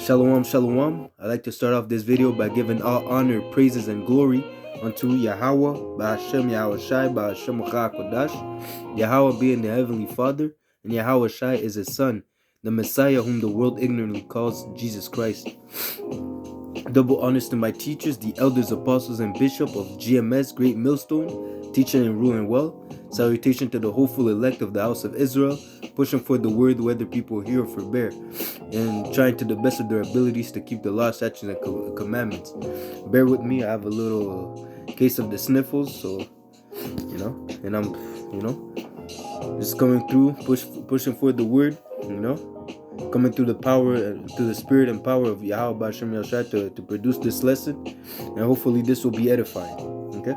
Shalom, shalom. I'd like to start off this video by giving all honor, praises, and glory unto Yahweh, Ba'ashem Yahweh Shai, Ba'ashem Kodash, Yahweh being the Heavenly Father, and Yahweh Shai is his Son, the Messiah whom the world ignorantly calls Jesus Christ. Double honors to my teachers, the elders, apostles, and bishop of GMS, Great Millstone, teaching and ruling well. Salutation to the hopeful elect of the house of Israel, pushing for the word whether people hear or forbear, and trying to the best of their abilities to keep the law, statutes, and commandments. Bear with me, I have a little case of the sniffles, so, and I'm, just coming through, pushing for the word, coming through the power, through the spirit and power of Yahweh Ba'ashem Yahushua to produce this lesson, and hopefully this will be edifying. Okay,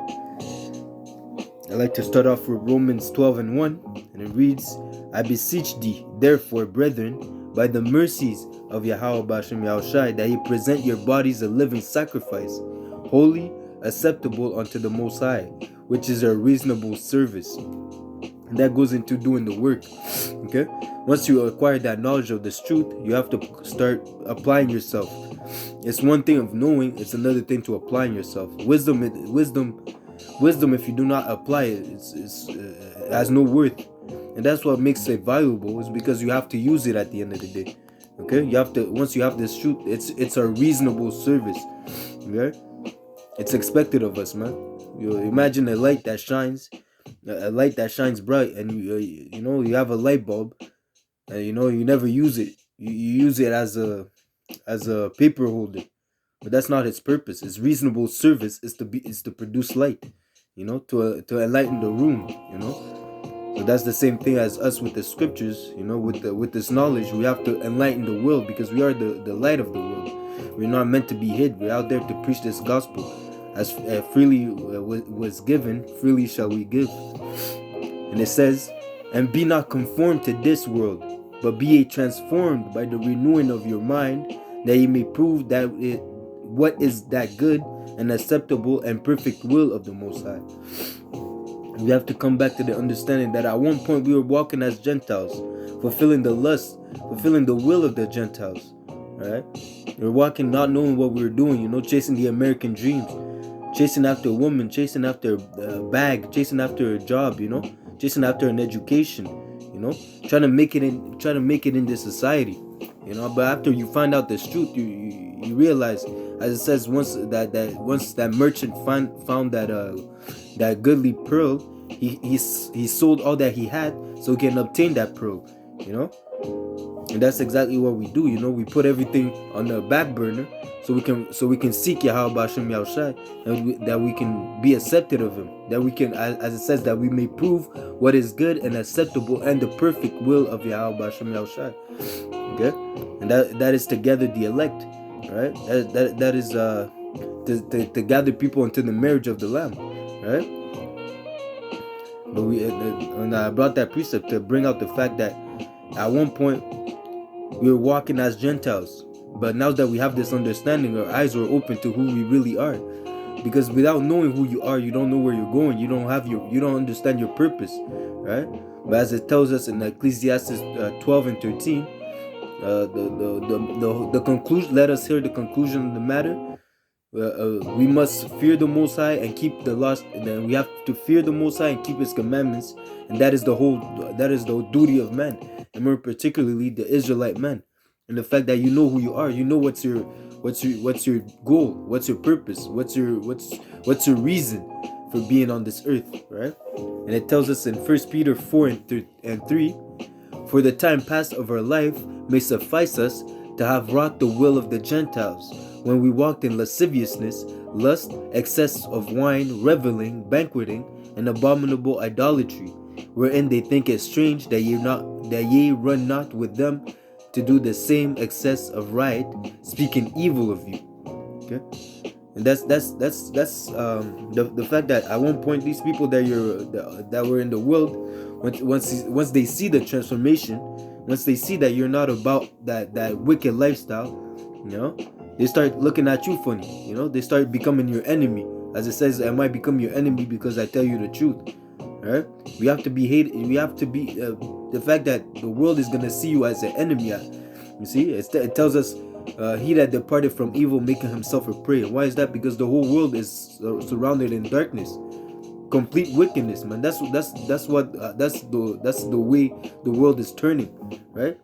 I'd like to start off with Romans 12:1, and it reads, I beseech thee, therefore, brethren, by the mercies of Yahweh Ba'ashem Yahushua, that ye present your bodies a living sacrifice, holy, acceptable unto the Most High, which is a reasonable service. And that goes into doing the work. Okay, once you acquire that knowledge of this truth, you have to start applying yourself. It's one thing of knowing, it's another thing to applying yourself. Wisdom, if you do not apply it, it has no worth. And that's what makes it valuable, is because you have to use it at the end of the day. Okay, you have to, once you have this truth, it's a reasonable service. Okay, it's expected of us, man. You imagine a light that shines bright, and you have a light bulb, and you never use it. You use it as a paper holder, but that's not its purpose. Its reasonable service is to produce light, to enlighten the room. So that's the same thing as us with the scriptures. With this knowledge, we have to enlighten the world, because we are the light of the world. We're not meant to be hid. We're out there to preach this gospel. As freely was given, freely shall we give. And it says, and be not conformed to this world, but be ye transformed by the renewing of your mind, that ye may prove what is that good and acceptable and perfect will of the Most High. We have to come back to the understanding that at one point we were walking as Gentiles, fulfilling the lust, fulfilling the will of the Gentiles. Right? We're walking not knowing what we were doing, chasing the American dreams, chasing after a woman, chasing after a bag, chasing after a job, chasing after an education, trying to make it in this society, But after you find out this truth, you realize, as it says, once that merchant found that goodly pearl, he sold all that he had so he can obtain that pearl, And that's exactly what we do, We put everything on the back burner so we can seek Yahweh Ba'ashem Yahushua, and that we can be accepted of Him. That we can, as it says, that we may prove what is good and acceptable and the perfect will of Yahweh Ba'ashem Yahushua. Okay, and that is to gather the elect, right? That is to gather people into the marriage of the Lamb, right? But and I brought that precept to bring out the fact that at one point we were walking as Gentiles, but now that we have this understanding, our eyes are open to who we really are. Because without knowing who you are, you don't know where you're going. You don't understand your purpose, right? But as it tells us in Ecclesiastes 12:13, the conclusion. Let us hear the conclusion of the matter. We must fear the Most High and keep the laws. And then we have to fear the Most High and keep His commandments, and that is the duty of man, and more particularly the Israelite man. And the fact that you know who you are, what's your goal, what's your purpose, what's your reason for being on this earth, right? And it tells us in 1 Peter 4:3, for the time past of our life may suffice us to have wrought the will of the Gentiles, when we walked in lasciviousness, lust, excess of wine, reveling, banqueting, and abominable idolatry, wherein they think it strange that ye run not with them to do the same excess of riot, speaking evil of you. Okay, and that's the fact that at one point these people that were in the world, once they see the transformation, once they see that you're not about that wicked lifestyle, they start looking at you funny. They start becoming your enemy. As it says, I might become your enemy because I tell you the truth. Right? We have to be hated. We have to be the fact that the world is gonna see you as an enemy. You see, it tells us he that departed from evil, making himself a prey. And why is that? Because the whole world is surrounded in darkness, complete wickedness, man. That's the way the world is turning, right?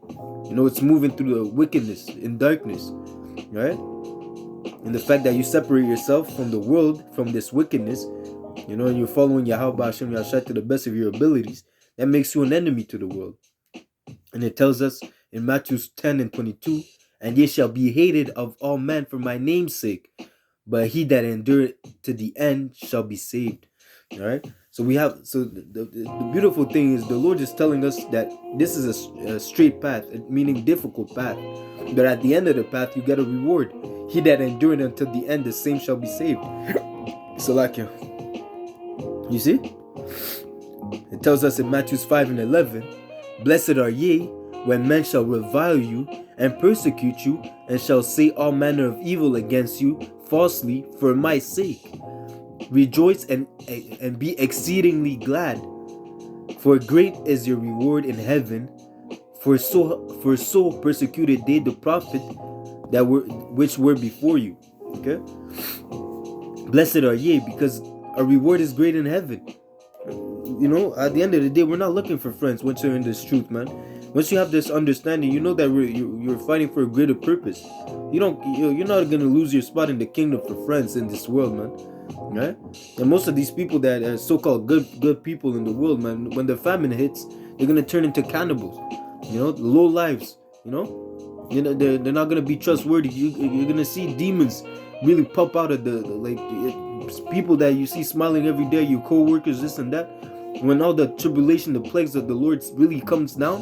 It's moving through the wickedness in darkness, right? And the fact that you separate yourself from the world, from this wickedness, and you're following Yahweh Hashem Yahshai to the best of your abilities, that makes you an enemy to the world. And it tells us in Matthew 10:22, and ye shall be hated of all men for my name's sake, but he that endureth to the end shall be saved. All right. So the beautiful thing is the Lord is telling us that this is a straight path, meaning difficult path. But at the end of the path, you get a reward. He that endureth until the end, the same shall be saved. So like you see, it tells us in Matthew 5:11, blessed are ye when men shall revile you and persecute you, and shall say all manner of evil against you falsely for my sake. Rejoice and be exceedingly glad, for great is your reward in heaven. For so persecuted they the prophet which were before you. Okay. Blessed are ye, because our reward is great in heaven. At the end of the day, we're not looking for friends once you're in this truth, man. Once you have this understanding, you know that you're fighting for a greater purpose. You're not gonna lose your spot in the kingdom for friends in this world, man. Right? And most of these people that are so-called good people in the world, man, when the famine hits, they're gonna turn into cannibals. Low lives. They're not gonna be trustworthy. You're gonna see demons really pop out of the people that you see smiling every day, your co-workers, this and that. When all the tribulation, the plagues of the Lord really comes down,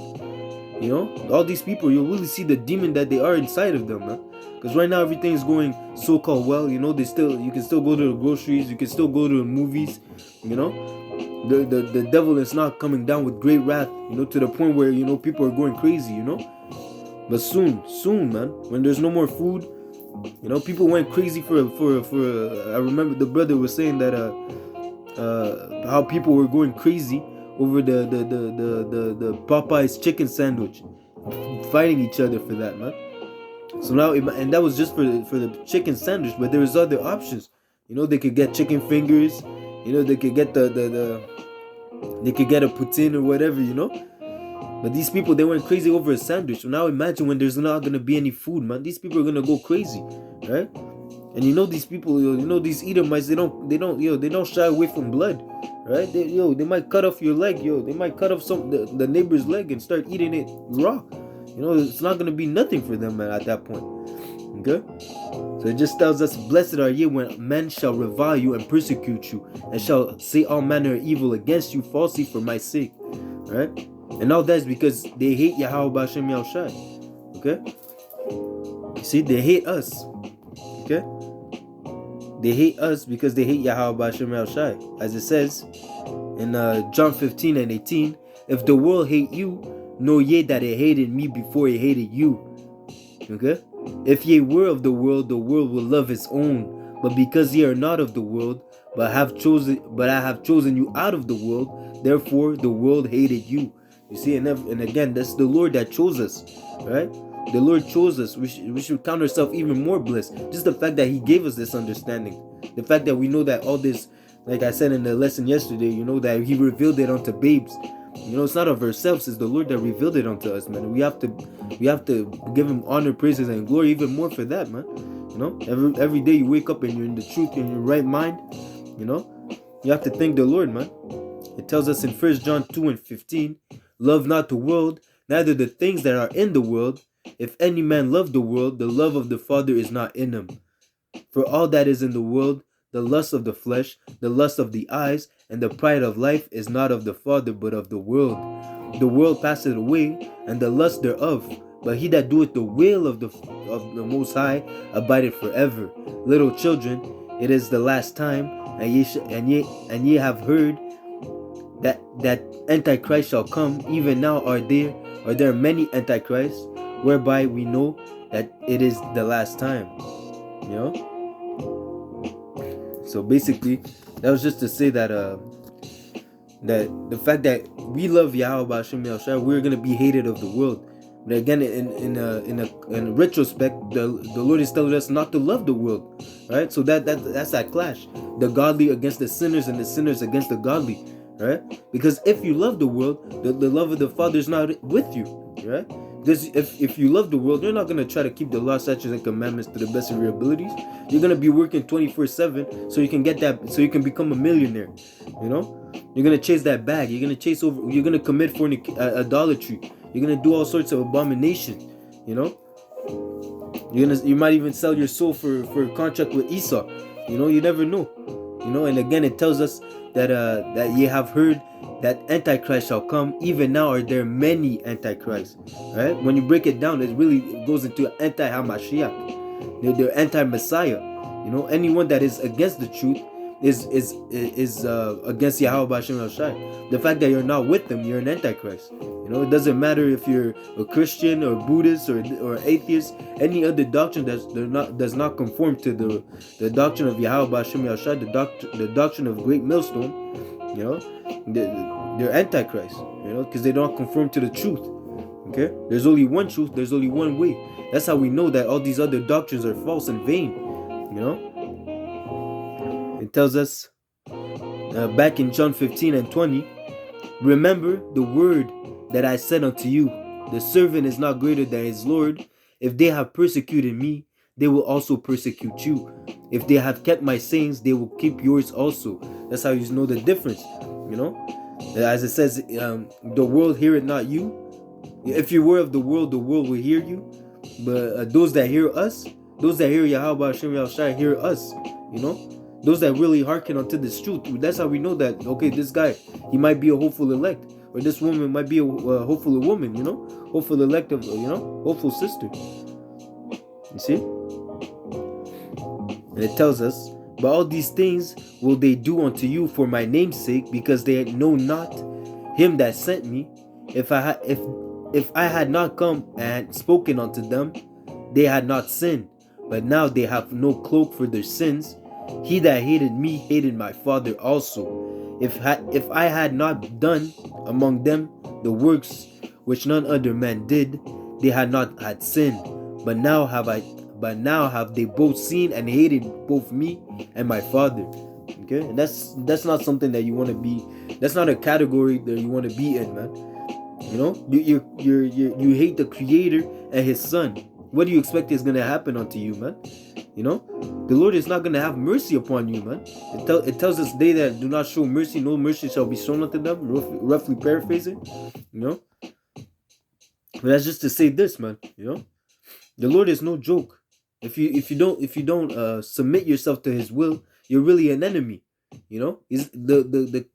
all these people, you'll really see the demon that they are inside of them, man. Because right now everything is going so-called well. You can still go to the groceries, you can still go to the movies. The devil is not coming down with great wrath, to the point where people are going crazy, But soon, man, when there's no more food, people went crazy for I remember the brother was saying that how people were going crazy over the Popeye's chicken sandwich, fighting each other for that, man. So now, and that was just for the chicken sandwich, but there was other options. They could get chicken fingers. They could get they could get a poutine or whatever. But these people, they went crazy over a sandwich. So now imagine when there's not gonna be any food, man. These people are gonna go crazy, right? And these people, these Edomites, they don't shy away from blood, right? They might cut off your leg, they might cut off the neighbor's leg and start eating it raw. It's not gonna be nothing for them, man, at that point. Okay? So it just tells us, blessed are ye when men shall revile you and persecute you, and shall say all manner of evil against you falsely for my sake. Right? And all that is because they hate Yahweh Hashem Yahushai. Okay? You see, they hate us. Okay? They hate us because they hate Yahweh Hashem Yahushai. As it says in John 15:18, if the world hate you, know ye that it hated me before it hated you. Okay? If ye were of the world will love its own. But because ye are not of the world, but I have chosen you out of the world, therefore the world hated you. You see, and again, that's the Lord that chose us, right? The Lord chose us. We should count ourselves even more blessed. Just the fact that He gave us this understanding, the fact that we know that all this, like I said in the lesson yesterday, that He revealed it unto babes. It's not of ourselves; it's the Lord that revealed it unto us, man. We have to give Him honor, praises, and glory even more for that, man. Every day you wake up and you're in the truth, in your right mind. You have to thank the Lord, man. It tells us in 1 John 2:15, love not the world, neither the things that are in the world. If any man love the world, the love of the Father is not in him. For all that is in the world, the lust of the flesh, the lust of the eyes, and the pride of life is not of the Father, but of the world. The world passeth away, and the lust thereof, but he that doeth the will of the Most High abideth forever. Little children, it is the last time, and ye have heard that Antichrist shall come. Even now are there many Antichrists, whereby we know that it is the last time. So basically, that was just to say that that the fact that we love Yahweh Hashem Yahushai, we're gonna be hated of the world. But again, in retrospect, the Lord is telling us not to love the world, right? So that's that clash, the godly against the sinners and the sinners against the godly, right? Because if you love the world, the love of the Father is not with you, right? Because if you love the world, you're not gonna try to keep the law, statutes, and commandments to the best of your abilities. You're gonna be working 24/7 so you can get that, so you can become a millionaire. You know, you're gonna chase that bag. You're gonna chase over. You're gonna commit idolatry. You're gonna do all sorts of abomination. You know, you might even sell your soul for a contract with Esau. You know, you never know. You know, and again, it tells us that ye have heard that Antichrist shall come. Even now are there many Antichrists. Right? When you break it down, it really goes into anti-Hamashiach. They're anti-Messiah. You know, anyone that is against the truth is against Yahweh B'Shem Yahushai. The fact that you're not with them, you're an Antichrist. You know, it doesn't matter if you're a Christian or Buddhist or atheist. Any other doctrine does not conform to the doctrine of Yahweh B'Shem Yahushai, the doctrine of Great Millstone. You know, they're Antichrist. You know, because they don't conform to the truth. Okay, there's only one truth. There's only one way. That's how we know that all these other doctrines are false and vain. You know. It tells us back in John 15:20, remember the word that I said unto you, the servant is not greater than his Lord. If they have persecuted me, they will also persecute you. If they have kept my sayings, they will keep yours also. That's how you know the difference. You know, as it says, the world heareth not you. If you were of the world will hear you. But those that hear us, those that hear Yahweh Hashem Yahushai hear us. You know. Those that really hearken unto this truth, that's how we know that, okay, this guy, he might be a hopeful elect, or this woman might be a hopeful woman, you know, hopeful elect of, you know, hopeful sister. You see? And it tells us, but all these things will they do unto you for my name's sake, because they know not him that sent me. If I had not come and spoken unto them, they had not sinned, but now they have no cloak for their sins. He that hated me hated my Father also. If I had not done among them the works which none other man did, they had not had sin. But now have they both seen and hated both me and my Father. Okay, and that's not something that you want to be. That's not a category that you want to be in, man. You know, you hate the Creator and His Son. What do you expect is gonna happen unto you, man? You know, the Lord is not gonna have mercy upon you, man. It tells us, they that do not show mercy, no mercy shall be shown unto them. Roughly paraphrasing, you know. But that's just to say this, man. You know, the Lord is no joke. If you don't submit yourself to His will, you're really an enemy. You know, the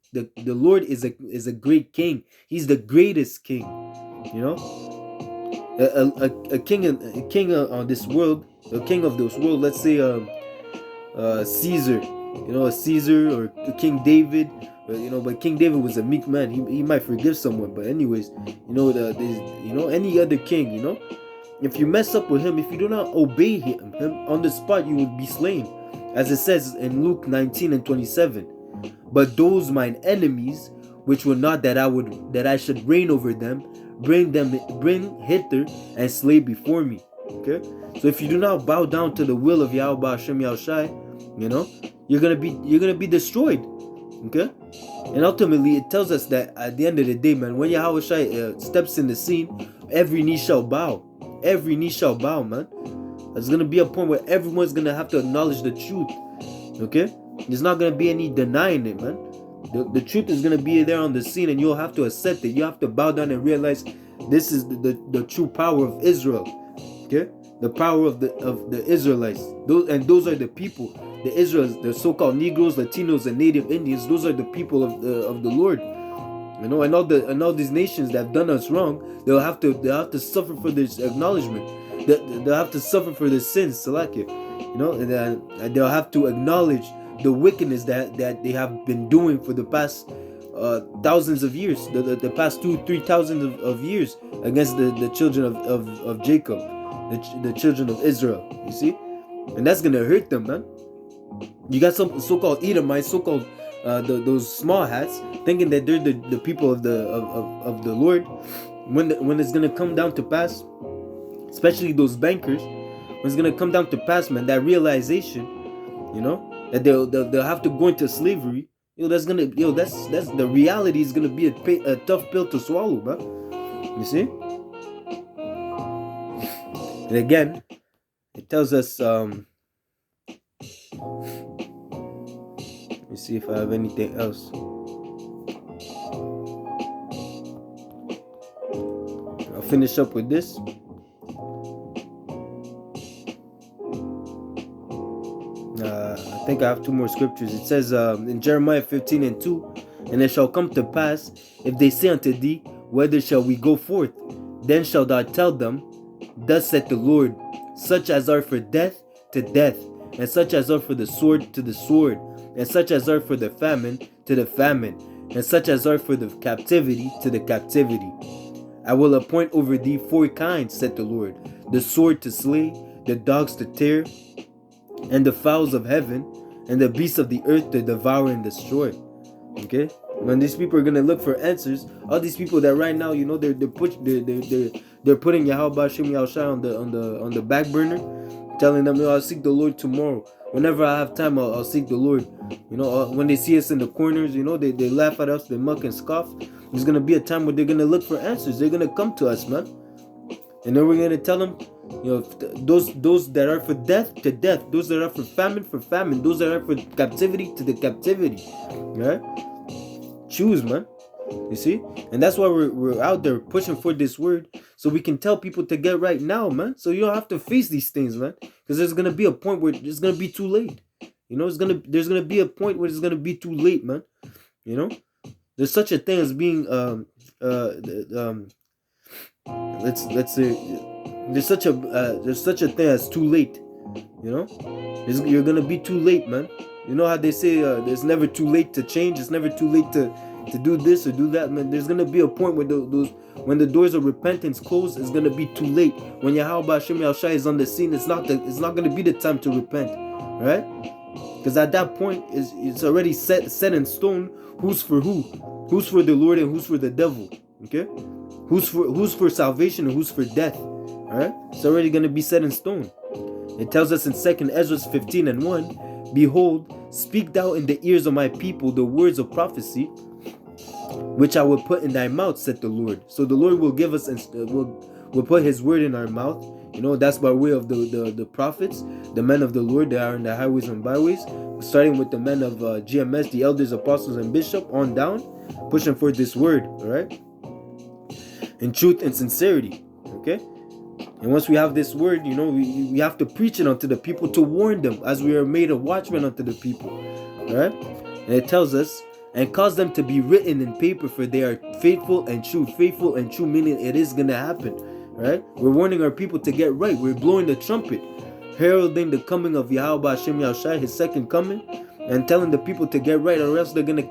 Lord is a great King. He's the greatest King. You know. A king on this world, a king of this world, let's say Caesar, you know, a Caesar or King David, you know, but King David was a meek man. He might forgive someone, but anyways, you know, any other king, you know, if you mess up with him, if you do not obey him on the spot, you will be slain, as it says in Luke 19:27. But those mine enemies, which were not that I should reign over them, bring hither and slay before me. Okay, so if you do not bow down to the will of Yahweh Hashem Yahushai, you know, you're gonna be destroyed. Okay, and ultimately it tells us that at the end of the day, man, when Yahweh steps in the scene, every knee shall bow, man. There's gonna be a point where everyone's gonna have to acknowledge the truth. Okay, there's not gonna be any denying it, man. The truth is going to be there on the scene, and you'll have to accept it. You have to bow down and realize this is the true power of Israel. Okay, the power of the Israelites. Those are the people, the Israelites, the so-called Negroes, Latinos, and Native Indians. Those are the people of the Lord. You know, and all these nations that have done us wrong, they'll have to suffer for this acknowledgement. They'll have to suffer for their sins, Salakia. You know, and they'll have to acknowledge the wickedness that they have been doing for the past thousands of years, the past 2,000-3,000 of years against the children of Jacob, the children of Israel. You see, and that's gonna hurt them, man. You got some so-called Edomites, those small hats, thinking that they're the people of the Lord, when it's gonna come down to pass, especially those bankers, when it's gonna come down to pass, man, that realization, that they'll have to go into slavery. That's the reality is gonna be a tough pill to swallow, man. You see? And again, it tells us. Let me see if I have anything else. I'll finish up with this. I think I have 2 more scriptures. It says in Jeremiah 15:2, and it shall come to pass, if they say unto thee, whither shall we go forth? Then shalt thou tell them, thus saith the Lord, such as are for death, to death, and such as are for the sword, to the sword, and such as are for the famine, to the famine, and such as are for the captivity, to the captivity. I will appoint over thee 4 kinds, saith the Lord, the sword to slay, the dogs to tear, and the fowls of heaven, and the beasts of the earth to devour and destroy. Okay, when these people are gonna look for answers, all these people that right now, they're putting Yahweh Shem Yahushai on the back burner, telling them, I'll seek the Lord tomorrow. Whenever I have time, I'll seek the Lord. When they see us in the corners, they laugh at us, they muck and scoff. There's gonna be a time where they're gonna look for answers. They're gonna come to us, man, and then we're gonna tell them, those that are for death, to death, those that are for famine, those that are for captivity, to the captivity. Right? Choose, man. You see? And that's why we're out there pushing for this word, so we can tell people to get right now, man. So you don't have to face these things, man, because there's gonna be a point where it's gonna be too late. There's gonna be a point where it's gonna be too late, man. There's such a thing as being let's say there's such a thing as too late. You're gonna be too late, man. You know how they say there's never too late to change. It's never too late to do this or do that, man. There's gonna be a point where when the doors of repentance close, it's gonna be too late. When Yahweh Shem Yahushai is on the scene, it's not gonna be the time to repent, right? Because at that point, it's already set in stone. Who's for who? Who's for the Lord and who's for the devil? Okay, who's for salvation and who's for death? All right, it's already gonna be set in stone. It tells us in 2 Ezra 15:1, behold, speak thou in the ears of my people the words of prophecy, which I will put in thy mouth, said the Lord. So the Lord will give us, will put his word in our mouth. That's by way of the prophets, the men of the Lord that are in the highways and byways, starting with the men of GMS, the elders, apostles, and bishop, on down, pushing for this word, all right? In truth and sincerity, okay? And once we have this word, we have to preach it unto the people to warn them, as we are made a watchman unto the people, all right? And it tells us, and cause them to be written in paper, for they are faithful and true. Faithful and true, meaning it is going to happen, right? We're warning our people to get right. We're blowing the trumpet, heralding the coming of Yahweh Shem Yahushai, his second coming, and telling the people to get right, or else they're going to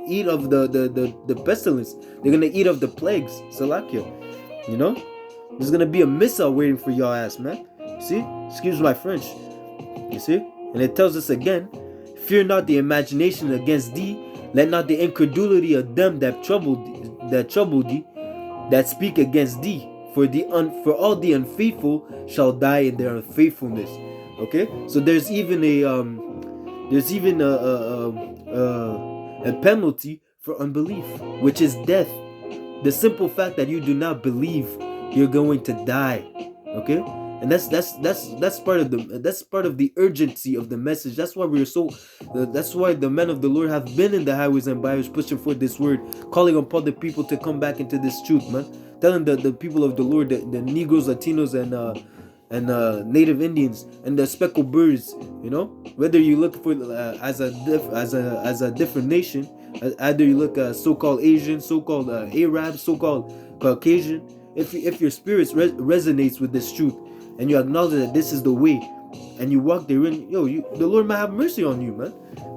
eat of the pestilence. They're going to eat of the plagues, Salakia. There's going to be a missile waiting for your ass, man. See? Excuse my French. You see? And it tells us again, fear not the imagination against thee, let not the incredulity of them that trouble thee, that speak against thee, for all the unfaithful shall die in their unfaithfulness. Okay, so there's even a penalty for unbelief, which is death. The simple fact that you do not believe, you're going to die. Okay. And that's part of the urgency of the message. That's why that's why the men of the Lord have been in the highways and byways pushing for this word, calling upon the people to come back into this truth, man. Telling the people of the Lord, the Negroes, Latinos, and Native Indians and the speckled birds, whether you look for as a different nation, either you look so-called Asian, so-called Arab, so-called Caucasian. If your spirit resonates with this truth, and you acknowledge that this is the way, and you walk therein, the Lord might have mercy on you, man.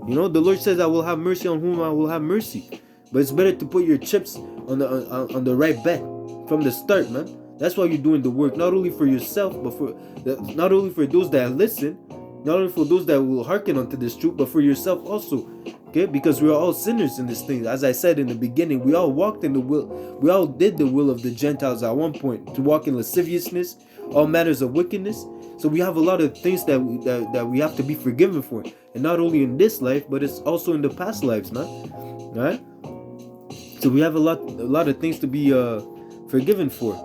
The Lord says, I will have mercy on whom I will have mercy. But it's better to put your chips on the right bet from the start, man. That's why you're doing the work, not only for yourself, but not only for those that listen, not only for those that will hearken unto this truth, but for yourself also. Okay, because we are all sinners in this thing. As I said in the beginning, we all walked in the will, we all did the will of the Gentiles at one point, to walk in lasciviousness, all matters of wickedness. So we have a lot of things that we have to be forgiven for, and not only in this life, but it's also in the past lives, man. All right. So we have a lot of things to be forgiven for.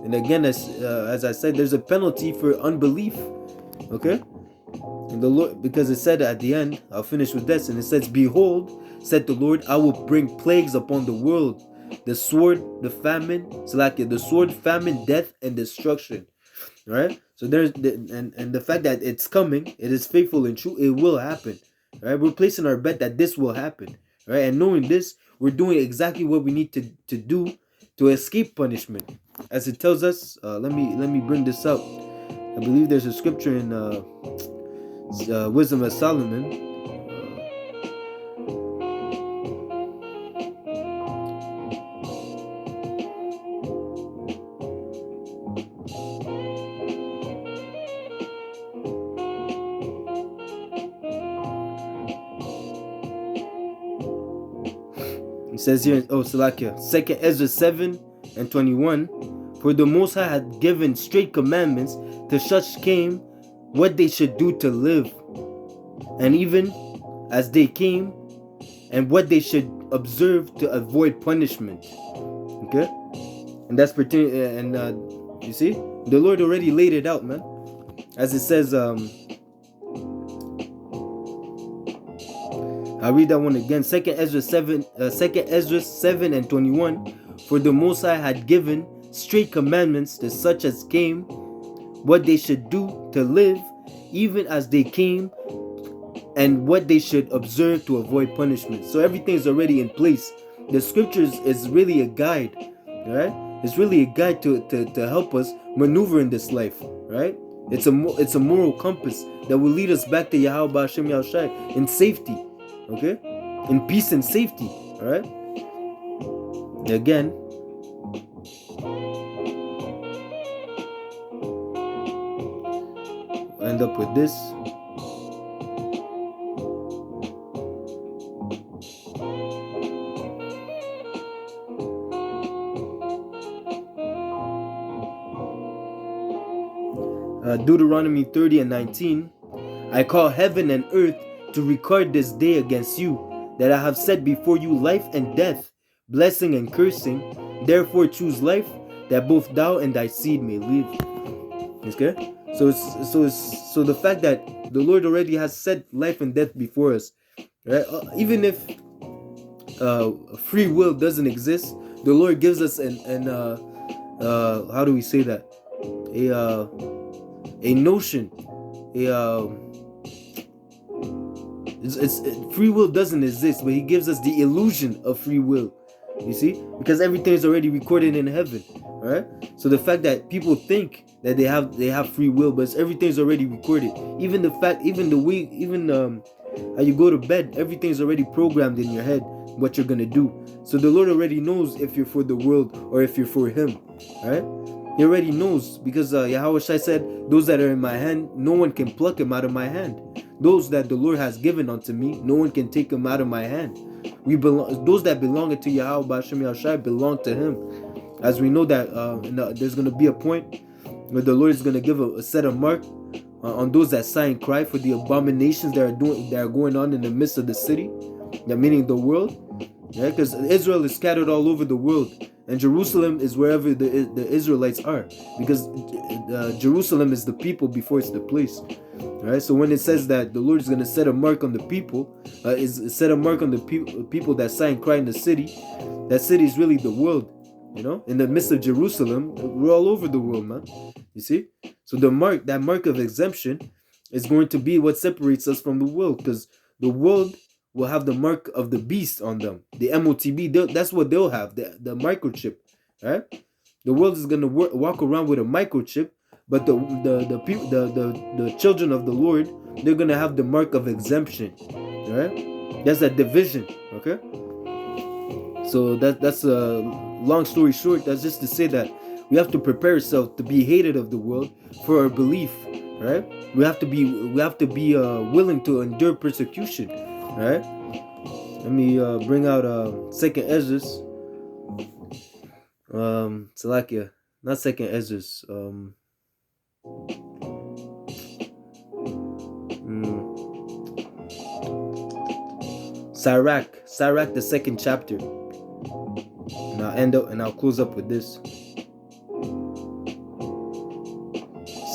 And again, as I said, there's a penalty for unbelief. Okay. And the Lord, because it said at the end, I'll finish with this, and it says, "Behold, said the Lord, I will bring plagues upon the world, the sword, the famine, the sword, famine, death, and destruction." All right. So there's and the fact that it's coming, it is faithful and true. It will happen. All right. We're placing our bet that this will happen. All right. And knowing this, we're doing exactly what we need to do to escape punishment, as it tells us. Let me bring this up. I believe there's a scripture in Wisdom of Solomon. It says here, Salakia, 2 Ezra 7:21, "For the Most High had given straight commandments to such came what they should do to live, and even as they came, and what they should observe to avoid punishment." Okay, and that's pertaining. And you see, the Lord already laid it out, man. As it says, I'll read that one again. 2 Ezra 7:21. "For the Most High had given straight commandments to such as came, what they should do to live, even as they came, and what they should observe to avoid punishment." So everything is already in place. The scriptures is really a guide, right? It's really a guide to help us maneuver in this life, right? It's a moral compass that will lead us back to Yahweh Ba'ashem Yahushai in safety, okay? In peace and safety, all right? Again, end up with this. Deuteronomy 30:19, "I call heaven and earth to record this day against you, that I have set before you life and death, blessing and cursing. Therefore choose life, that both thou and thy seed may live." Okay? So the fact that the Lord already has set life and death before us, right? Even if free will doesn't exist, the Lord gives us how do we say that? A notion, free will doesn't exist, but He gives us the illusion of free will. You see, because everything is already recorded in heaven, right? So the fact that people think that they have free will, but everything's already recorded. Even the fact, how you go to bed, everything's already programmed in your head what you're gonna do. So the Lord already knows if you're for the world or if you're for Him, right? He already knows, because Yahweh Shai said, "Those that are in my hand, no one can pluck them out of my hand. Those that the Lord has given unto me, no one can take them out of my hand." We belong. Those that belong to Yahweh Ba'ashem Yahushai belong to Him. As we know that there's going to be a point where the Lord is going to give a set of mark on those that sigh and cry for the abominations that are going on in the midst of the city, meaning the world. Yeah, because Israel is scattered all over the world, and Jerusalem is wherever the Israelites are, because Jerusalem is the people before it's the place. Right? So when it says that the Lord is going to set a mark on the people, set a mark on the people that sigh and cry in the city, that city is really the world. In the midst of Jerusalem, we're all over the world, man. You see? So that mark of exemption is going to be what separates us from the world, because the world will have the mark of the beast on them, the MOTB. That's what they'll have, the microchip, right? The world is going to walk around with a microchip, but the children of the Lord, they're going to have the mark of exemption, right? That's a division, okay? So that's a long story short. That's just to say that we have to prepare ourselves to be hated of the world for our belief, right? We have to be willing to endure persecution, right? Let me bring out Second Esdras. Salakia, not Second Esdras. Sirach, the second chapter. And I'll close up with this.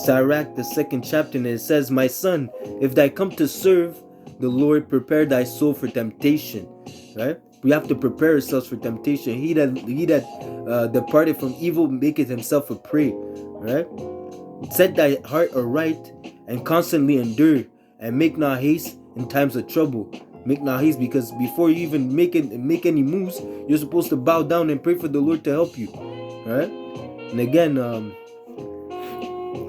Sirach, the second chapter, and it says, "My son, if thou come to serve the Lord, prepare thy soul for temptation." Right? We have to prepare ourselves for temptation. He that departed from evil maketh himself a prey. Right? Set thy heart aright and constantly endure, and make not haste in times of trouble. Make not haste, because before you even make any moves, you're supposed to bow down and pray for the Lord to help you. Right? And again,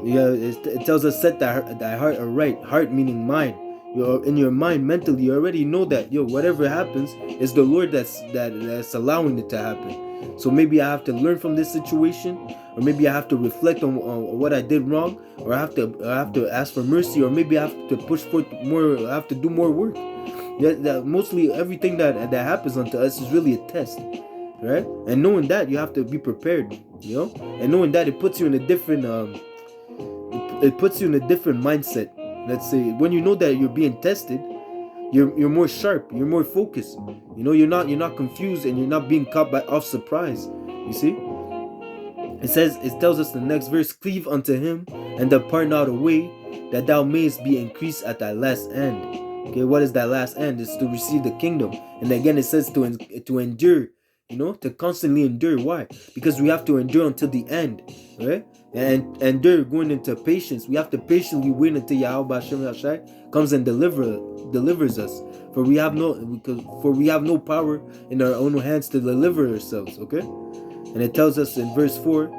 it tells us, set thy heart aright. Heart meaning mind. You're in your mind mentally. You already know that whatever happens is the Lord that's allowing it to happen. So maybe I have to learn from this situation, or maybe I have to reflect on what I did wrong, or I have to ask for mercy, or maybe I have to push forth more. I have to do more work. That mostly everything that happens unto us is really a test, right? And knowing that, you have to be prepared, and knowing that, it puts you in a different mindset. Let's say when you know that you're being tested, you're more sharp, you're more focused. You're not confused, and you're not being caught off surprise. You see, it tells us the next verse: "Cleave unto him, and depart not away, that thou mayest be increased at thy last end." Okay, what is that last end? It's to receive the kingdom. And again, it says to endure, to constantly endure. Why? Because we have to endure until the end, right? And endure, going into patience. We have to patiently wait until Yahweh Hashem Yashai comes and delivers us. For we have no power in our own hands to deliver ourselves. Okay, and it tells us in verse 4,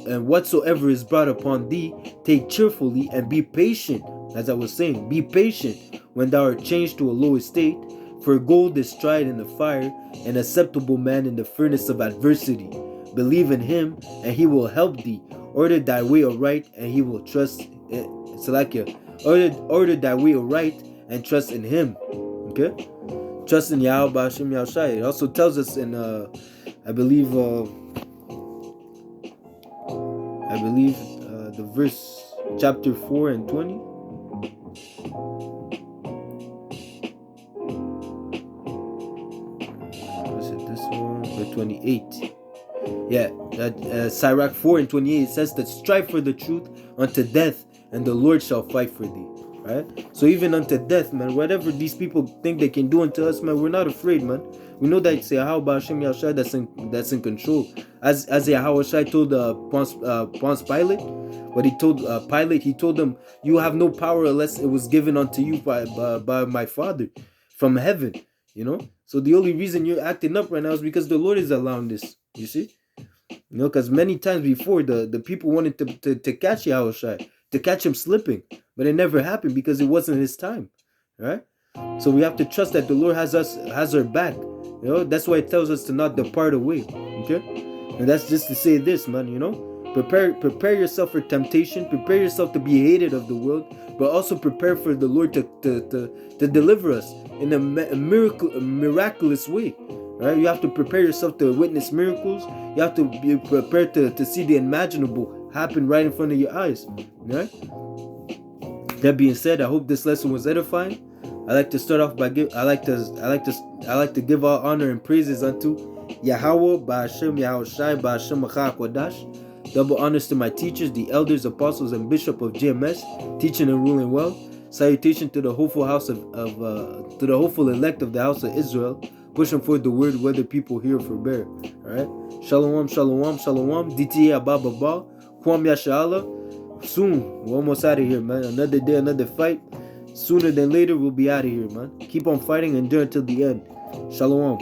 and whatsoever is brought upon thee, take cheerfully and be patient. As I was saying, be patient when thou art changed to a low estate. For gold is tried in the fire, an acceptable man in the furnace of adversity. Believe in him, and he will help thee. Order thy way aright, and he will trust. Order thy way aright, and trust in him. Okay, trust in Yahweh Hashem Yahushai. It also tells us in, I believe the verse, chapter 4 and 20. Was it this one? Or 28. Yeah, Sirach 4 and 28, it says that strive for the truth unto death, and the Lord shall fight for thee. Right? So even unto death, man, whatever these people think they can do unto us, man, we're not afraid, man. We know that it's Yahweh Hashem Yahushai that's in control. As Yahweh Shai told Ponce Pilate, what he told Pilate, he told him, "You have no power unless it was given unto you by my Father from heaven." So the only reason you're acting up right now is because the Lord is allowing this. You see, because many times before the people wanted to catch Yahweh Shai, to catch him slipping, but it never happened because it wasn't his time, right? So we have to trust that the Lord has our back. That's why it tells us to not depart away. Okay, and that's just to say this, man. Prepare yourself for temptation. Prepare yourself to be hated of the world, but also prepare for the Lord to deliver us in a miraculous way. Right? You have to prepare yourself to witness miracles. You have to be prepared to see the unimaginable happen right in front of your eyes. Right? That being said, I hope this lesson was edifying. I like to start off by I like to give all honor and praises unto Yahweh, Ba'ashem Yahushai, Ba'ashem Kodash. Double honors to my teachers, the elders, apostles, and bishop of GMS, teaching and ruling well. Salutation to the hopeful to the hopeful elect of the house of Israel, pushing forth the word whether people hear or forbear. All right. Shalom, shalom, shalom. DTA Ababa Ba, Kwam Yashala. Soon, we're almost out of here, man. Another day, another fight. Sooner than later, we'll be out of here, man. Keep on fighting and endure until the end. Shalom.